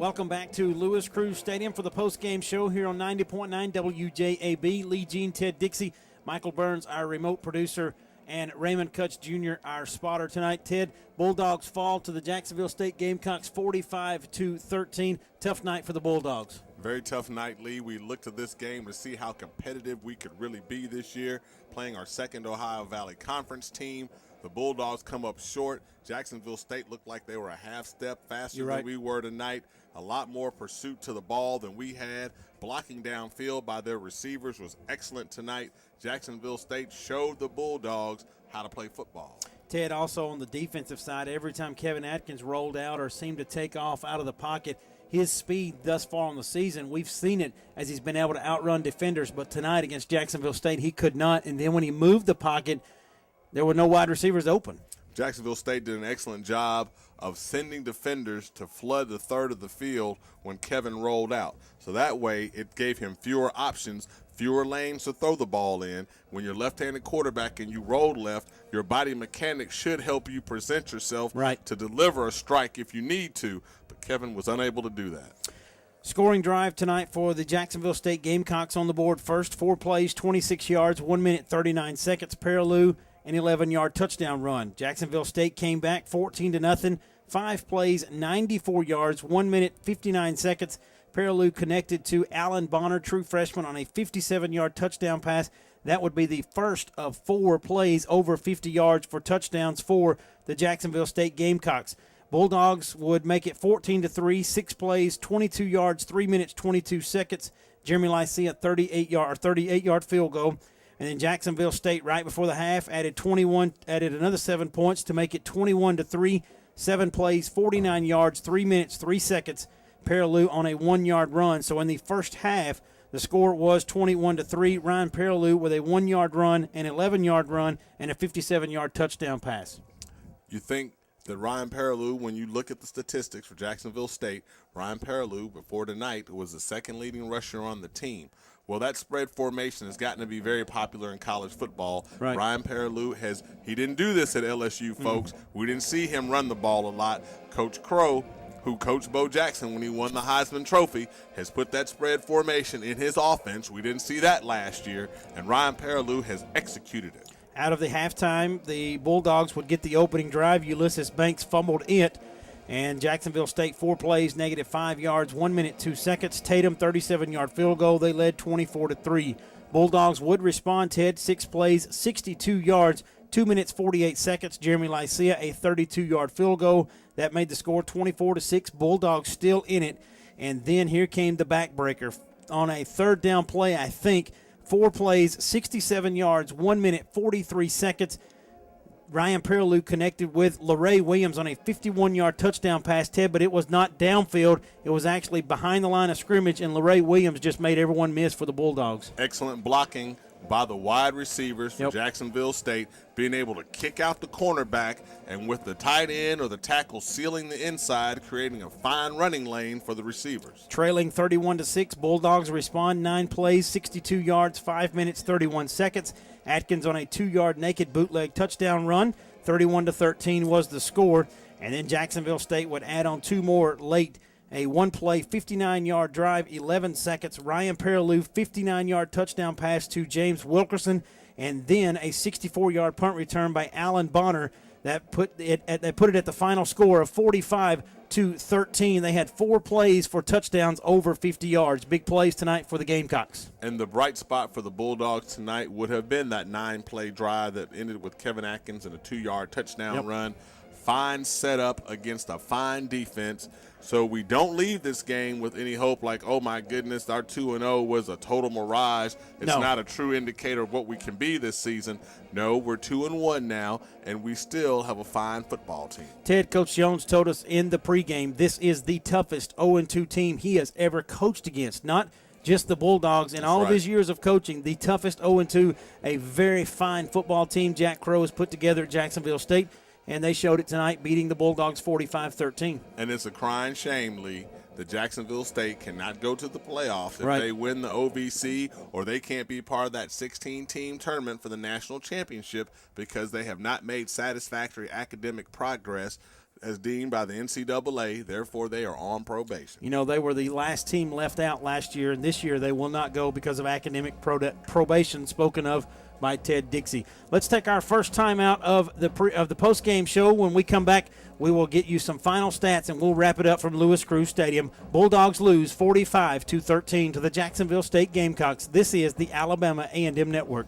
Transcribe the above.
Welcome back to Lewis Cruz Stadium for the post-game show here on 90.9 WJAB. Lee Jean, Ted Dixie, Michael Burns, our remote producer, and Raymond Kutch Jr., our spotter tonight. Ted, Bulldogs fall to the Jacksonville State Gamecocks 45-13. Tough night for the Bulldogs. Very tough night, Lee. We looked at this game to see how competitive we could really be this year, playing our second Ohio Valley Conference team. The Bulldogs come up short. Jacksonville State looked like they were a half step faster than we were tonight. A lot more pursuit to the ball than we had. Blocking downfield by their receivers was excellent tonight. Jacksonville State showed the Bulldogs how to play football. Ted, also on the defensive side, every time Kevin Atkins rolled out or seemed to take off out of the pocket, his speed thus far on the season, we've seen it as he's been able to outrun defenders. But tonight against Jacksonville State, he could not. And then when he moved the pocket, there were no wide receivers open. Jacksonville State did an excellent job of sending defenders to flood the third of the field when Kevin rolled out. So that way it gave him fewer options, fewer lanes to throw the ball in. When you're left-handed quarterback and you roll left, your body mechanics should help you present yourself to deliver a strike if you need to. But Kevin was unable to do that. Scoring drive tonight for the Jacksonville State Gamecocks on the board. First, 4 plays, 26 yards, 1 minute, 39 seconds. Perilou, an 11-yard touchdown run. Jacksonville State came back 14-0. 5 plays, 94 yards, 1 minute, 59 seconds. Perilou connected to Alan Bonner, true freshman, on a 57-yard touchdown pass. That would be the first of 4 plays over 50 yards for touchdowns for the Jacksonville State Gamecocks. Bulldogs would make it 14-3, 6 plays, 22 yards, 3 minutes, 22 seconds. Jeremy Lycia, 38-yard field goal. And then Jacksonville State, right before the half, added another 7 points to make it 21-3. 7 plays, 49 yards, 3 minutes, 3 seconds. Perilou on a 1-yard run. So in the first half, the score was 21-3. Ryan Perilou with a 1-yard run, an 11-yard run, and a 57-yard touchdown pass. You think that Ryan Perilou, when you look at the statistics for Jacksonville State, Ryan Perilou before tonight was the second leading rusher on the team. Well, that spread formation has gotten to be very popular in college football. Right. Ryan Perilou he didn't do this at LSU, folks. We didn't see him run the ball a lot. Coach Crow, who coached Bo Jackson when he won the Heisman Trophy, has put that spread formation in his offense. We didn't see that last year, and Ryan Perilou has executed it. Out of the halftime, the Bulldogs would get the opening drive. Ulysses Banks fumbled it. And Jacksonville State, 4 plays, negative 5 yards, 1 minute, 2 seconds. Tatum, 37-yard field goal. They led 24-3. Bulldogs would respond, Ted, 6 plays, 62 yards, 2 minutes, 48 seconds. Jeremy Lycia, a 32-yard field goal. That made the score 24-6. Bulldogs still in it. And then here came the backbreaker. On a third down play, I think, 4 plays, 67 yards, 1 minute, 43 seconds. Ryan Perilou connected with LeRae Williams on a 51-yard touchdown pass, Ted, but it was not downfield. It was actually behind the line of scrimmage, and LeRae Williams just made everyone miss for the Bulldogs. Excellent blocking by the wide receivers for Jacksonville State, being able to kick out the cornerback, and with the tight end or the tackle sealing the inside, creating a fine running lane for the receivers. Trailing 31-6, Bulldogs respond, 9 plays, 62 yards, 5 minutes, 31 seconds. Atkins on a 2-yard naked bootleg touchdown run. 31-13 was the score. And then Jacksonville State would add on 2 more late. A 1-play, 59-yard drive, 11 seconds. Ryan Perilou, 59-yard touchdown pass to James Wilkerson. And then a 64-yard punt return by Alan Bonner that put it at the final score of 45-13. They had 4 plays for touchdowns over 50 yards. Big plays tonight for the Gamecocks. And the bright spot for the Bulldogs tonight would have been that 9-play drive that ended with Kevin Atkins and a 2-yard touchdown run. Fine setup against a fine defense. So we don't leave this game with any hope like, oh, my goodness, our 2-0 was a total mirage. It's not a true indicator of what we can be this season. No, we're 2-1 now, and we still have a fine football team. Ted, Coach Jones told us in the pregame this is the toughest 0-2 team he has ever coached against. Not just the Bulldogs. In all of his years of coaching, the toughest 0-2, a very fine football team Jack Crow has put together at Jacksonville State. And they showed it tonight, beating the Bulldogs 45-13. And it's a crying shame, Lee, that Jacksonville State cannot go to the playoffs if they win the OVC, or they can't be part of that 16-team tournament for the national championship because they have not made satisfactory academic progress as deemed by the NCAA. Therefore, they are on probation. You know, they were the last team left out last year, and this year they will not go because of academic probation spoken of by Ted Dixie. Let's take our first time out of the post-game show. When we come back, we will get you some final stats, and we'll wrap it up from Lewis Crew Stadium. Bulldogs lose 45-13 to the Jacksonville State Gamecocks. This is the Alabama A&M Network.